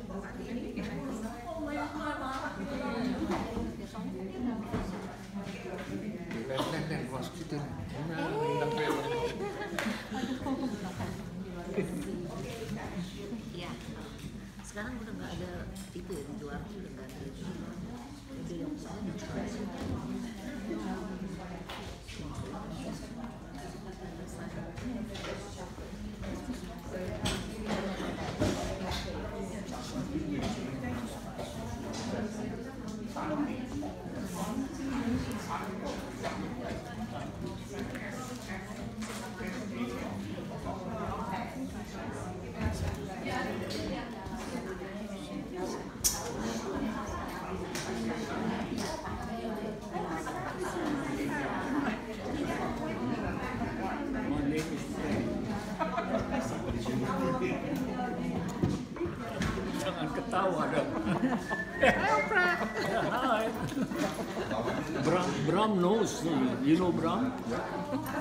Ya, sekarang udah nggak ada itu ya, di luar udah nggak ada itu yang Jangan ketawa dong. Hi. Bram knows. You know Bram?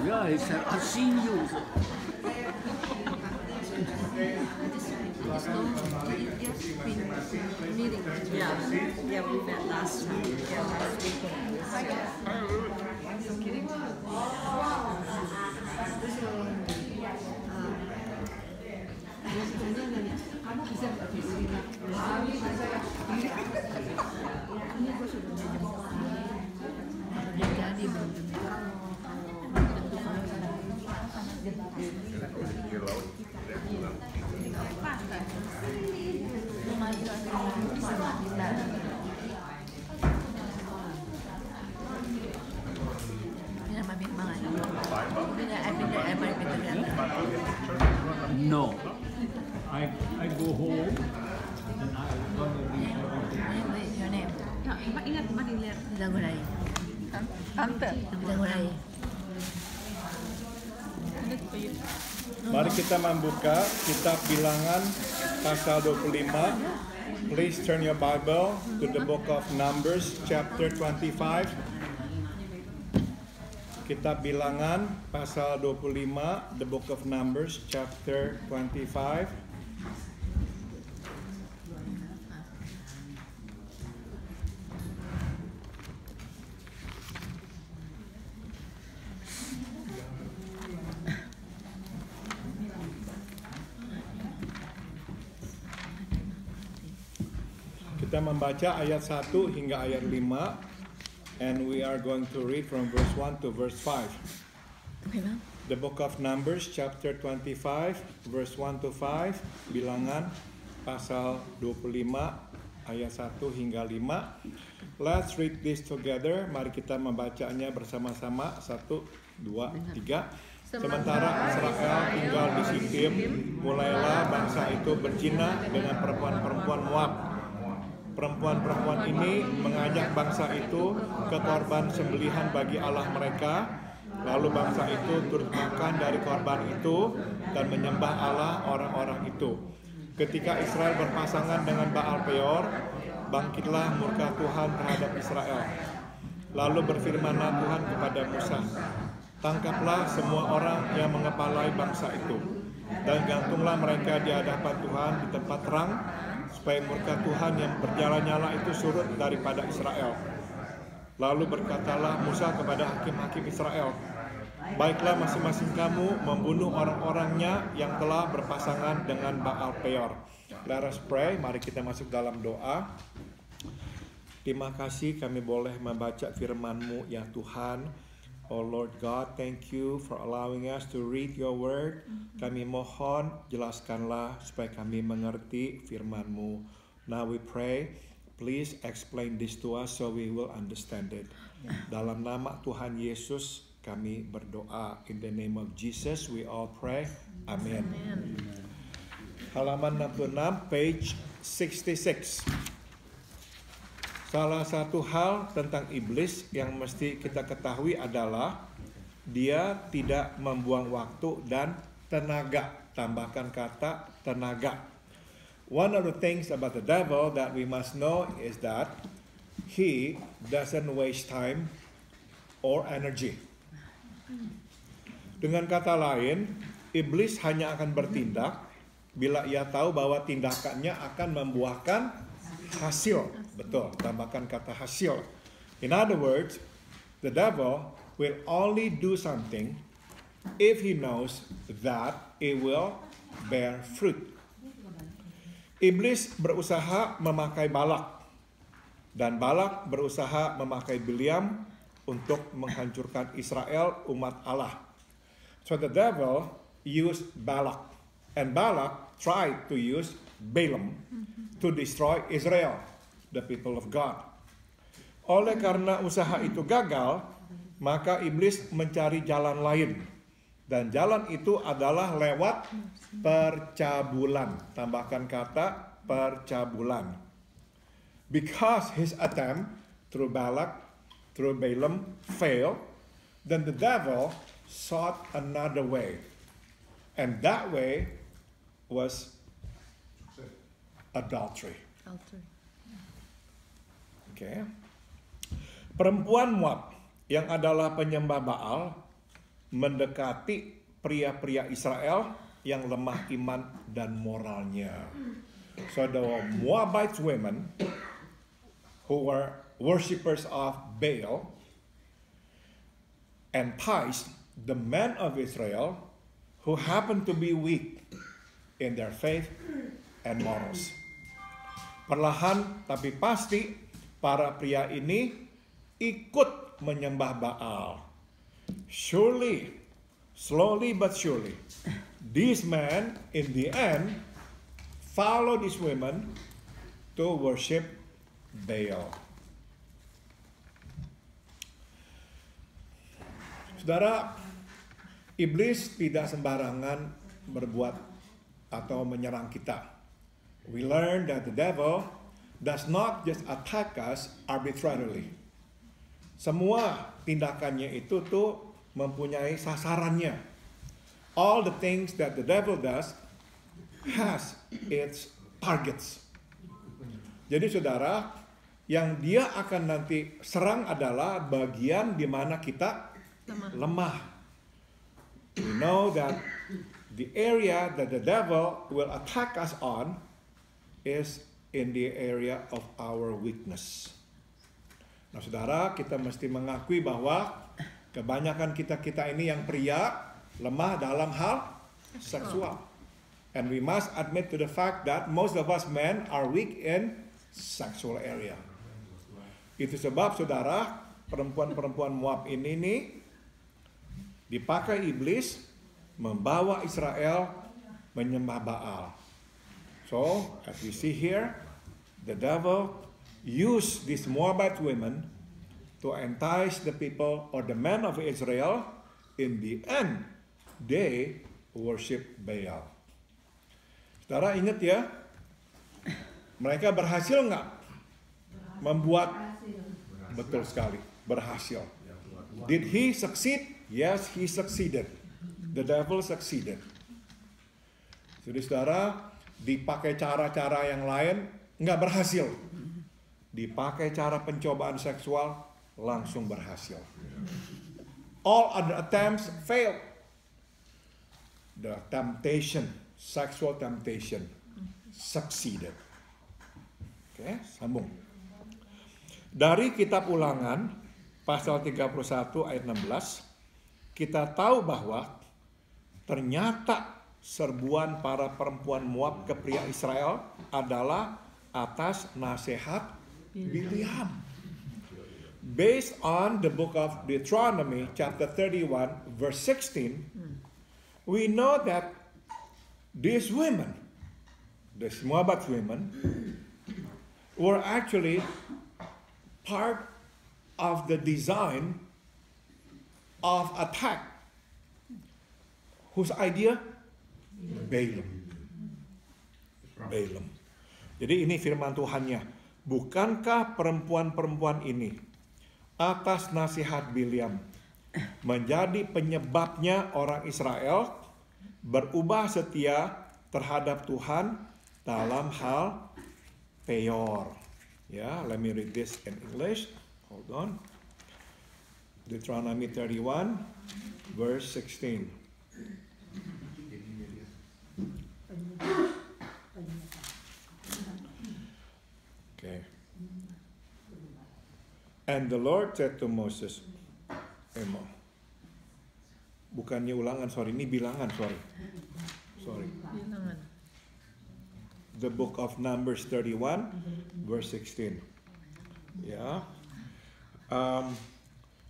Yeah, he said, I've seen you. meeting. Yeah, we met last time. Yeah, last week. Jadi belum No. I go home and I'm gonna be your name. Pak ingat Pak dilihat. Dagurai. Tante. Dagurai. Mari kita membuka kitab Bilangan pasal 25. Please turn your Bible to the book of Numbers chapter 25. Kitab Bilangan pasal 25, the book of Numbers chapter 25. Kita membaca ayat 1 hingga ayat 5, and we are going to read from verse 1 to verse 5. The book of Numbers chapter 25 verse 1 to 5, Bilangan pasal 25 ayat 1 hingga 5. Let's read this together. Mari kita membacanya bersama-sama. 1, 2, 3. Sementara Israel tinggal di Sitim, mulailah bangsa itu berzina dengan perempuan-perempuan Moab. Perempuan-perempuan ini mengajak bangsa itu ke korban sembelihan bagi Allah mereka. Lalu bangsa itu turut makan dari korban itu dan menyembah Allah orang-orang itu. Ketika Israel berpasangan dengan Baal Peor, bangkitlah murka Tuhan terhadap Israel. Lalu berfirmanlah Tuhan kepada Musa, tangkaplah semua orang yang mengepalai bangsa itu, dan gantunglah mereka di hadapan Tuhan di tempat terang, supaya murka Tuhan yang bernyala-nyala itu surut daripada Israel. Lalu berkatalah Musa kepada hakim-hakim Israel, baiklah masing-masing kamu membunuh orang-orangnya yang telah berpasangan dengan Baal Peor. Let us pray. Mari kita masuk dalam doa. Terima kasih kami boleh membaca firman-Mu ya Tuhan. Oh Lord God, thank you for allowing us to read your word. Kami mohon jelaskanlah supaya kami mengerti firman-Mu. Now we pray, please explain this to us so we will understand it. Dalam nama Tuhan Yesus kami berdoa. In the name of Jesus we all pray. Amen. Halaman 66, page 66. Salah satu hal tentang iblis yang mesti kita ketahui adalah dia tidak membuang waktu dan tenaga. Tambahkan kata tenaga. One of the things about the devil that we must know is that he doesn't waste time or energy. Dengan kata lain, iblis hanya akan bertindak bila ia tahu bahwa tindakannya akan membuahkan hasil. Betul, tambahkan kata hasil. In other words, the devil will only do something if he knows that it will bear fruit. Iblis berusaha memakai Balak, dan Balak berusaha memakai Bileam untuk menghancurkan Israel, umat Allah. So the devil used Balak, and Balak tried to use Balaam to destroy Israel, the people of God. Oleh karena usaha itu gagal, maka iblis mencari jalan lain. Dan jalan itu adalah lewat percabulan. Tambahkan kata percabulan. Because his attempt through Balak, through Balaam failed, then the devil sought another way. And that way was adultery. Okay. Perempuan Moab yang adalah penyembah Baal mendekati pria-pria Israel yang lemah iman dan moralnya. So the Moabite women who were worshippers of Baal enticed the men of Israel who happened to be weak in their faith and morals. Perlahan tapi pasti para pria ini ikut menyembah Baal. Surely, slowly but surely, these men in the end follow these women to worship Baal. Saudara, iblis tidak sembarangan berbuat atau menyerang kita. We learn that the devil does not just attack us arbitrarily. Semua tindakannya itu tuh mempunyai sasarannya. All the things that the devil does has its targets. Jadi saudara, yang dia akan nanti serang adalah bagian di mana kita lemah. We know that the area that the devil will attack us on is in the area of our weakness. Nah saudara, kita mesti mengakui bahwa kebanyakan kita ini yang pria lemah dalam hal seksual. And we must admit to the fact that most of us men are weak in sexual area. Itu sebab saudara, perempuan-perempuan Moab ini nih dipakai iblis membawa Israel menyembah Baal. So, as we see here, the devil used these Moabite women to entice the people or the men of Israel. In the end, they worship Baal. Saudara ingat ya, mereka berhasil nggak membuat? Betul sekali, berhasil. Did he succeed? Yes, he succeeded. The devil succeeded. Jadi saudara, dipakai cara-cara yang lain nggak berhasil. Dipakai cara pencobaan seksual langsung berhasil. All other attempts failed. The temptation, sexual temptation, succeeded. Oke, sambung. Dari kitab Ulangan pasal 31 ayat 16, kita tahu bahwa ternyata serbuan para perempuan Moab ke pria Israel adalah atas nasihat Bileam. Based on the book of Deuteronomy chapter 31 verse 16, we know that these women, these Moabite women, were actually part of the design of attack. Whose idea? Balaam. Balaam. Jadi ini firman Tuhannya. Bukankah perempuan-perempuan ini atas nasihat Bileam menjadi penyebabnya orang Israel berubah setia terhadap Tuhan dalam hal Peor. Ya, let me read this in English. Hold on. Deuteronomy 31 verse 16. And the Lord said to Moses, bukannya ulangan, sorry, ini bilangan, sorry. Bilangan. The book of Numbers 31, verse 16. Yeah.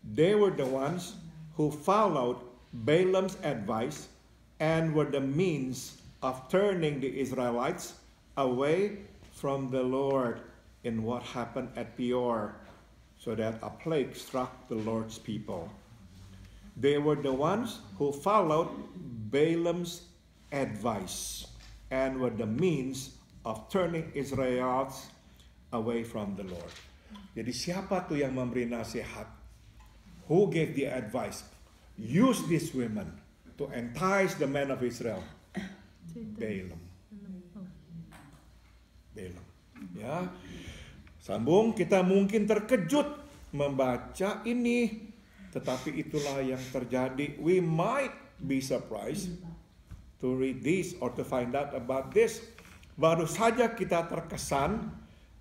They were the ones who followed Balaam's advice and were the means of turning the Israelites away from the Lord in what happened at Peor, so that a plague struck the Lord's people. They were the ones who followed Balaam's advice and were the means of turning Israelites away from the Lord. Jadi siapa tuh yang memberi nasihat? Who gave the advice? Use these women to entice the men of Israel. Balaam. Ya. Sambung, kita mungkin terkejut membaca ini, tetapi itulah yang terjadi. We might be surprised to read this or to find out about this. Baru saja kita terkesan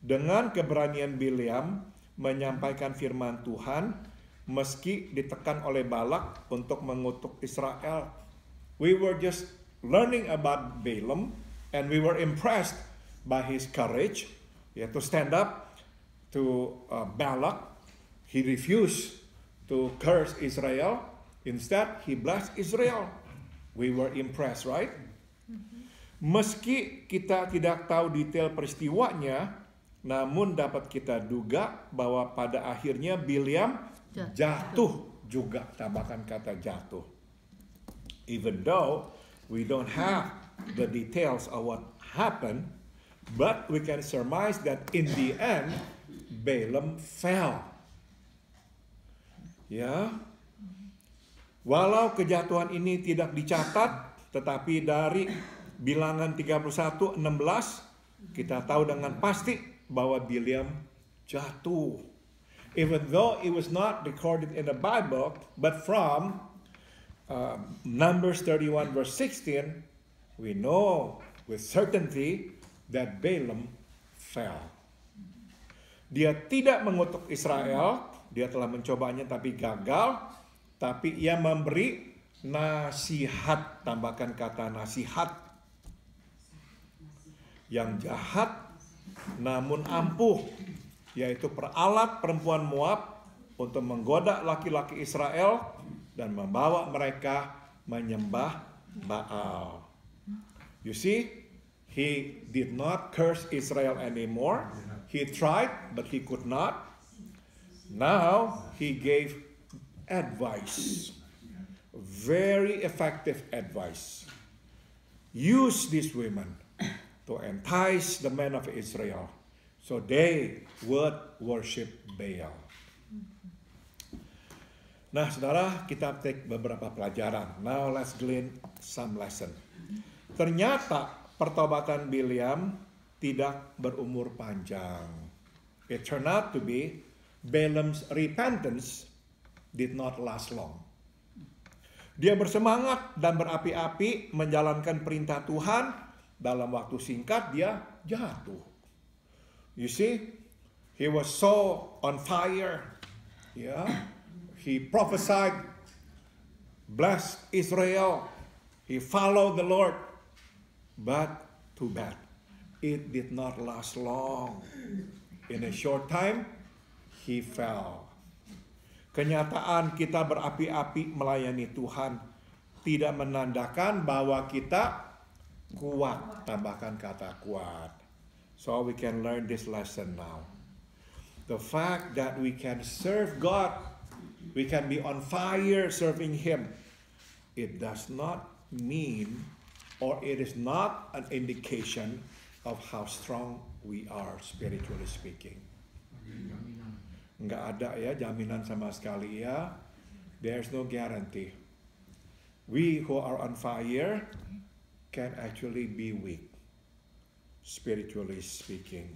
dengan keberanian Bileam menyampaikan firman Tuhan meski ditekan oleh Balak untuk mengutuk Israel. We were just learning about Balaam and we were impressed by his courage, to stand up to Balak. He refused to curse Israel. Instead, he blessed Israel. We were impressed, right? Meski kita tidak tahu detail peristiwanya, namun dapat kita duga bahwa pada akhirnya Bileam jatuh juga, tambahkan kata jatuh. Even though we don't have the details of what happened, but we can surmise that in the end, Balaam fell. Ya, walau kejatuhan ini tidak dicatat, tetapi dari Bilangan 31:16 kita tahu dengan pasti bahwa Bileam jatuh. Even though it was not recorded in the Bible, but from Numbers 31 verse 16, we know with certainty that Balaam fell. Dia tidak mengutuk Israel, dia telah mencobanya tapi gagal, tapi ia memberi nasihat, tambahkan kata nasihat. Yang jahat namun ampuh, yaitu peralat perempuan Moab untuk menggoda laki-laki Israel dan membawa mereka menyembah Baal. You see, he did not curse Israel anymore. He tried, but he could not. Now he gave advice, very effective advice. Use these women to entice the men of Israel so they would worship Baal. Nah, saudara, kita take beberapa pelajaran. Now let's glean some lesson. Ternyata pertobatan Bileam tidak berumur panjang. It turned out to be Balaam's repentance did not last long. Dia bersemangat dan berapi-api menjalankan perintah Tuhan. Dalam waktu singkat dia jatuh. You see, he was so on fire. He prophesied, blessed Israel. He followed the Lord. But too bad, it did not last long. In a short time, he fell. Kenyataan kita berapi-api melayani Tuhan tidak menandakan bahwa kita kuat, tambahkan kata kuat. So we can learn this lesson now. The fact that we can serve God, we can be on fire serving Him, it does not mean, or it is not an indication of how strong we are spiritually speaking. Nggak ada ya jaminan sama sekali ya. There's no guarantee. We who are on fire can actually be weak, spiritually speaking.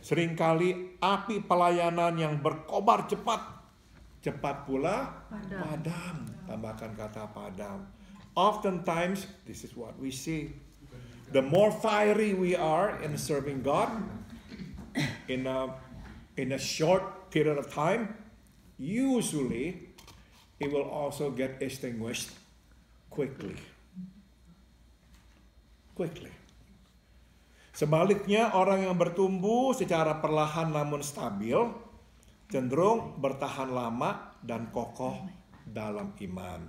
Seringkali api pelayanan yang berkobar cepat pula padam. Tambahkan kata padam. Oftentimes, this is what we see. The more fiery we are in serving God, in a short period of time, usually it will also get extinguished quickly. Sebaliknya, orang yang bertumbuh secara perlahan namun stabil cenderung bertahan lama dan kokoh dalam iman.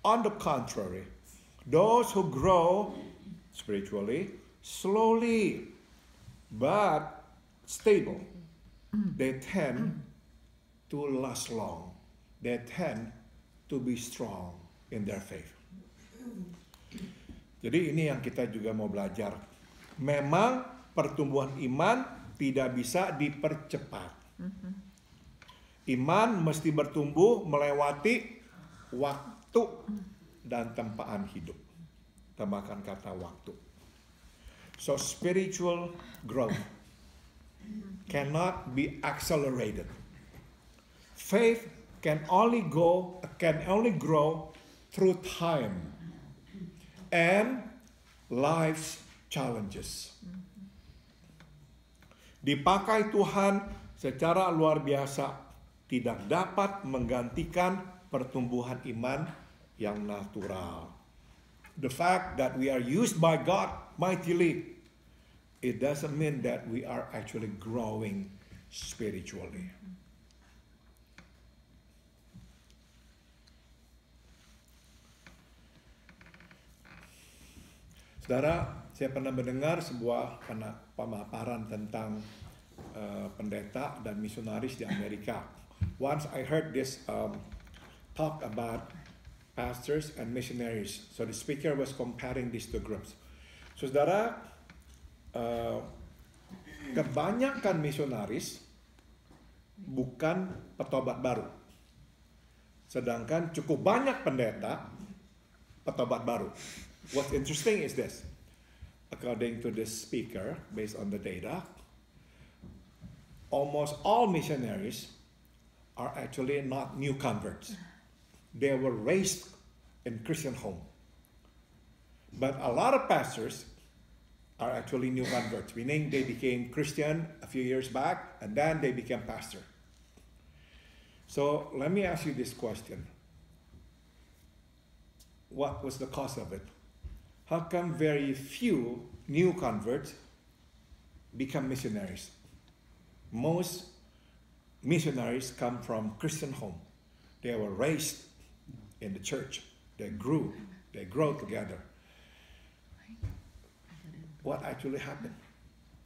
On the contrary, those who grow spiritually slowly but stable, they tend to last long. They tend to be strong in their faith. Jadi ini yang kita juga mau belajar. Memang pertumbuhan iman tidak bisa dipercepat. Iman mesti bertumbuh melewati waktu dan tempaan hidup. Tambahkan kata waktu. So spiritual growth cannot be accelerated. Faith can only grow through time and life's challenges. Dipakai Tuhan secara luar biasa tidak dapat menggantikan pertumbuhan iman yang natural. The fact that we are used by God mightily, it doesn't mean that we are actually growing spiritually. Saudara, saya pernah mendengar sebuah pemaparan tentang pendeta dan misionaris di Amerika. Once I heard this talk about pastors and missionaries. So the speaker was comparing these two groups. Saudara, kebanyakan misionaris bukan petobat baru. Sedangkan cukup banyak pendeta petobat baru. What's interesting is this. According to this speaker, based on the data, almost all missionaries are actually not new converts. They were raised in Christian home. But a lot of pastors are actually new converts, meaning they became Christian a few years back and then they became pastor. So let me ask you this question. What was the cause of it? How come very few new converts become missionaries? Most missionaries come from Christian home. They were raised in the church. They grow together. What actually happened?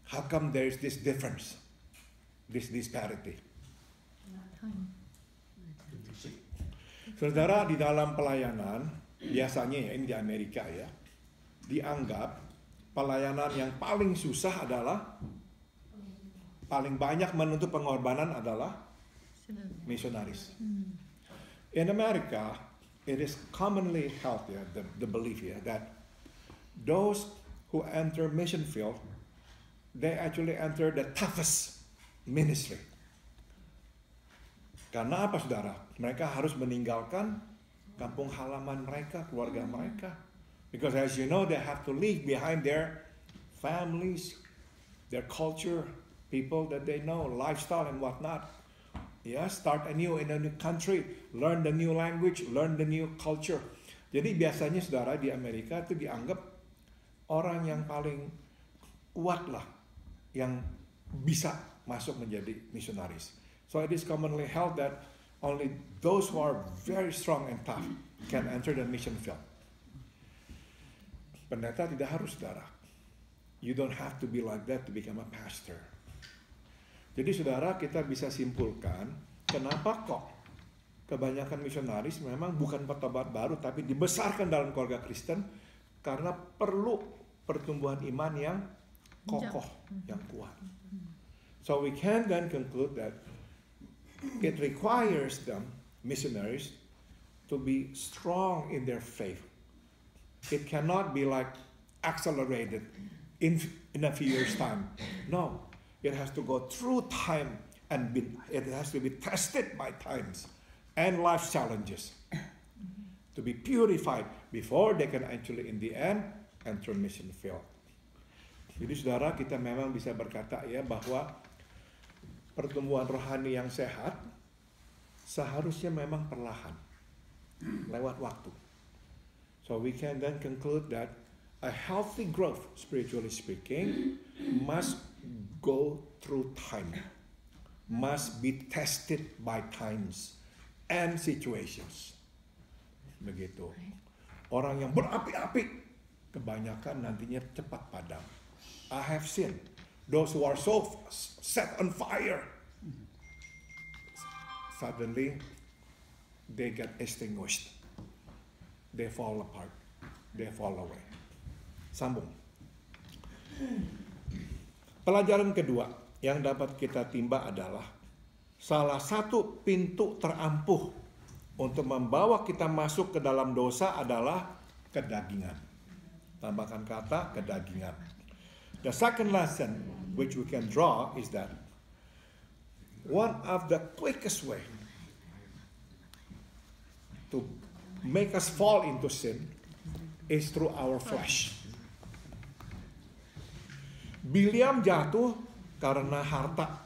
How come there is this difference, this disparity? Saudara, di dalam pelayanan, biasanya ya, ini di Amerika ya, dianggap pelayanan yang paling susah adalah, paling banyak menuntut pengorbanan adalah misionaris. In America, it is commonly held here, the belief here, that those who enter mission field, they actually enter the toughest ministry. Karena apa, saudara? Mereka harus meninggalkan kampung halaman mereka, keluarga mereka. Because as you know, they have to leave behind their families, their culture, people that they know, lifestyle and whatnot. Yeah, start anew in a new country, learn the new language, learn the new culture. Jadi biasanya saudara di Amerika itu dianggap orang yang paling kuat lah, yang bisa masuk menjadi misionaris. So it is commonly held that only those who are very strong and tough can enter the mission field. Pendeta tidak harus, saudara. You don't have to be like that to become a pastor. Jadi saudara, kita bisa simpulkan kenapa kok kebanyakan misionaris memang bukan petobat baru tapi dibesarkan dalam keluarga Kristen karena perlu pertumbuhan iman yang kokoh, yang kuat. So we can then conclude that it requires them, missionaries, to be strong in their faith. It cannot be like accelerated in a few years' time. No, it has to go through time and it has to be tested by times and life challenges to be purified before they can actually in the end enter mission field. Jadi saudara, kita memang bisa berkata ya bahwa pertumbuhan rohani yang sehat seharusnya memang perlahan, lewat waktu. So we can then conclude that a healthy growth, spiritually speaking, must go through time, must be tested by times and situations. Begitu. Orang yang berapi-api, kebanyakan nantinya cepat padam. I have seen those who are so set on fire, suddenly they get extinguished. They fall apart. They fall away. Sambung. Pelajaran kedua yang dapat kita timba adalah salah satu pintu terampuh untuk membawa kita masuk ke dalam dosa adalah kedagingan. Tambahkan kata kedagingan. The second lesson which we can draw is that one of the quickest way to make us fall into sin is through our flesh. Bileam jatuh karena harta,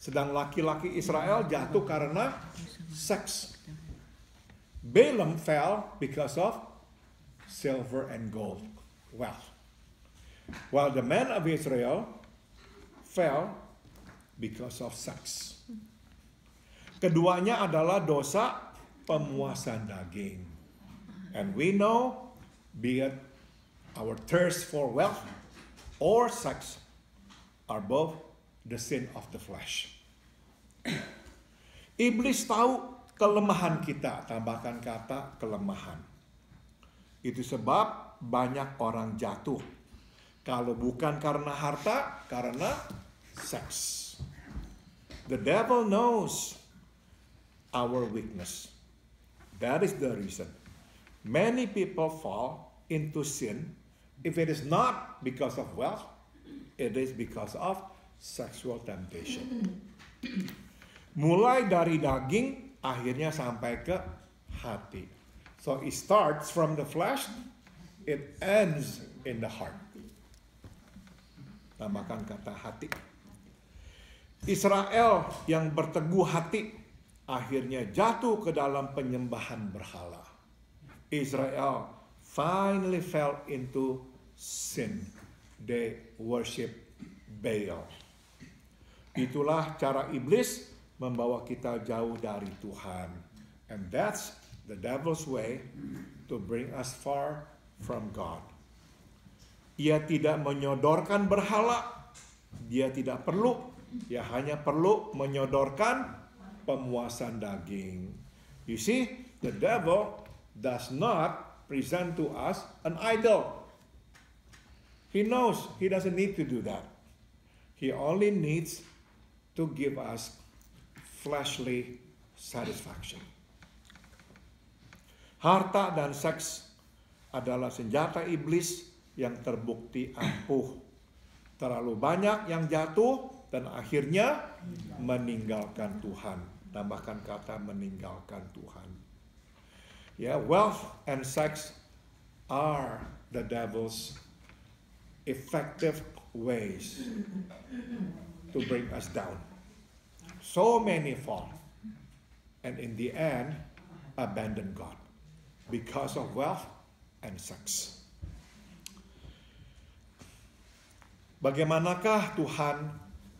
sedang laki-laki Israel jatuh karena seks. Balaam fell because of silver and gold, wealth. While the men of Israel fell because of sex. Keduanya adalah dosa pemuasan daging. And we know, be it our thirst for wealth or sex, are both the sin of the flesh. Iblis tahu kelemahan kita, tambahkan kata kelemahan. Itu sebab banyak orang jatuh. Kalau bukan karena harta, karena seks. The devil knows our weakness. That is the reason. Many people fall into sin. If it is not because of wealth, it is because of sexual temptation. Mulai dari daging, akhirnya sampai ke hati. So it starts from the flesh, it ends in the heart. Tambahkan kata hati. Israel yang berteguh hati, akhirnya jatuh ke dalam penyembahan berhala. Israel finally fell into sin. They worship Baal. Itulah cara iblis membawa kita jauh dari Tuhan. And that's the devil's way to bring us far from God. Ia tidak menyodorkan berhala. Dia tidak perlu. Dia hanya perlu menyodorkan pemuasan daging. You see, the devil does not present to us an idol. He knows he doesn't need to do that. He only needs to give us fleshly satisfaction. Harta dan seks adalah senjata iblis yang terbukti ampuh. Terlalu banyak yang jatuh dan akhirnya meninggalkan Tuhan. Tambahkan kata meninggalkan Tuhan. Wealth and sex are the devil's effective ways to bring us down. So many fall, and in the end, abandon God because of wealth and sex. Bagaimanakah Tuhan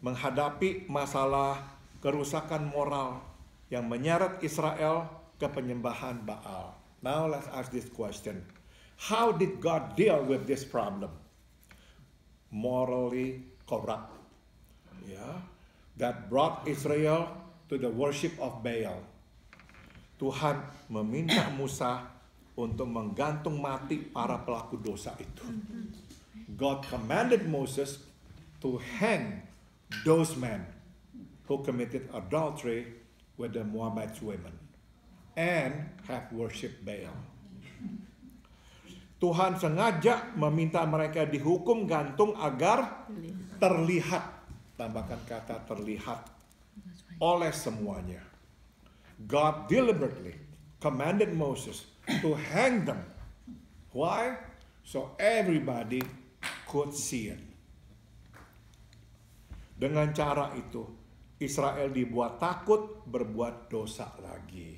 menghadapi masalah kerusakan moral yang menyeret Israel ke penyembahan Baal? Now let's ask this question. How did God deal with this problem? Morally corrupt. That brought Israel to the worship of Baal. Tuhan meminta Musa untuk menggantung mati para pelaku dosa itu. God commanded Moses to hang those men who committed adultery with the Moabite women and have worshipped Baal. Tuhan sengaja meminta mereka dihukum gantung agar terlihat, tambahkan kata terlihat, oleh semuanya. God deliberately commanded Moses to hang them. Why? So everybody could see it. Dengan cara itu, Israel dibuat takut berbuat dosa lagi.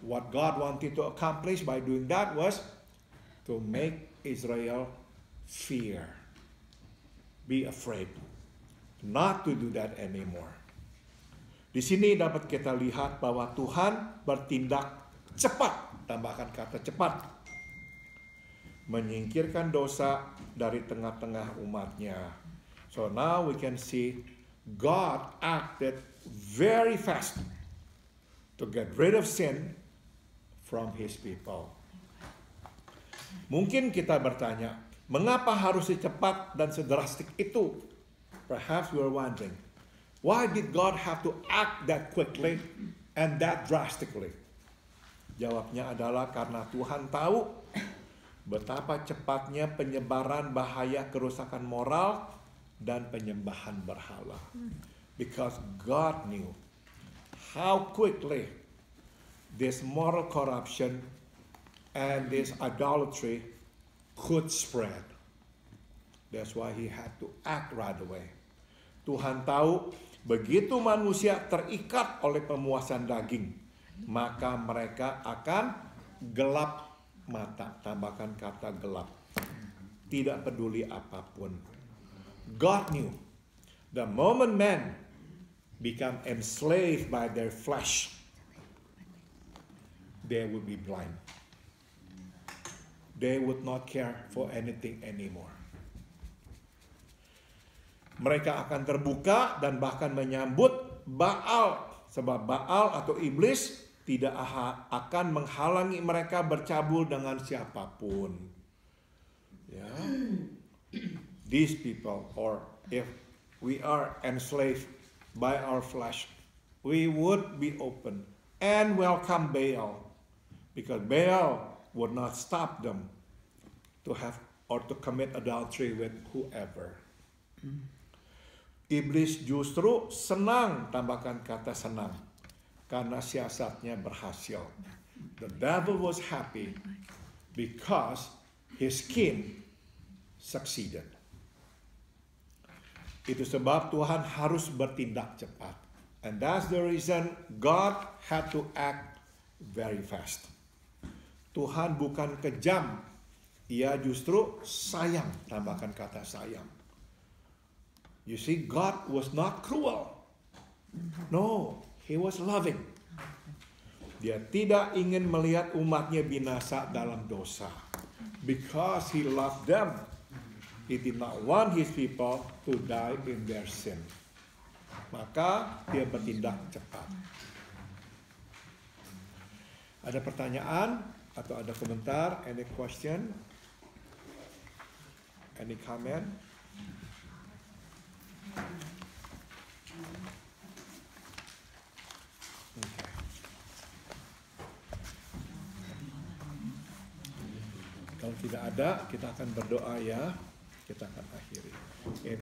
What God wanted to accomplish by doing that was to make Israel fear, be afraid, not to do that anymore. Di sini dapat kita lihat bahwa Tuhan bertindak cepat, tambahkan kata cepat, menyingkirkan dosa dari tengah-tengah umatnya. So now we can see God acted very fast to get rid of sin from His people. Mungkin kita bertanya, mengapa harus secepat dan sedrastik itu? Perhaps we are wondering, why did God have to act that quickly and that drastically? Jawabnya adalah karena Tuhan tahu betapa cepatnya penyebaran bahaya kerusakan moral dan penyembahan berhala. Because God knew how quickly this moral corruption and this idolatry could spread. That's why He had to act right away. Tuhan tahu begitu manusia terikat oleh pemuasan daging, maka mereka akan gelap mata. Tambahkan kata gelap. Tidak peduli apapun. God knew the moment men become enslaved by their flesh, they would be blind. They would not care for anything anymore. Mereka akan terbuka dan bahkan menyambut Baal. Sebab Baal atau iblis tidak akan menghalangi mereka bercabul dengan siapapun. Ya. These people, or if we are enslaved by our flesh, we would be open and welcome Baal. Because Baal would not stop them to have or to commit adultery with whoever. Iblis justru senang, tambahkan kata senang, karena siasatnya berhasil. The devil was happy because his scheme succeeded. Itu sebab Tuhan harus bertindak cepat. And that's the reason God had to act very fast. Tuhan bukan kejam, Ia justru sayang, tambahkan kata sayang. You see, God was not cruel. No, He was loving. Dia tidak ingin melihat umatnya binasa dalam dosa. Because He loved them, He did not want His people to die in their sin. Maka Dia bertindak cepat. Ada pertanyaan? Atau ada komentar? Any question? Any comment? Okay. Kalau tidak ada, kita akan berdoa ya. Kita akan akhiri.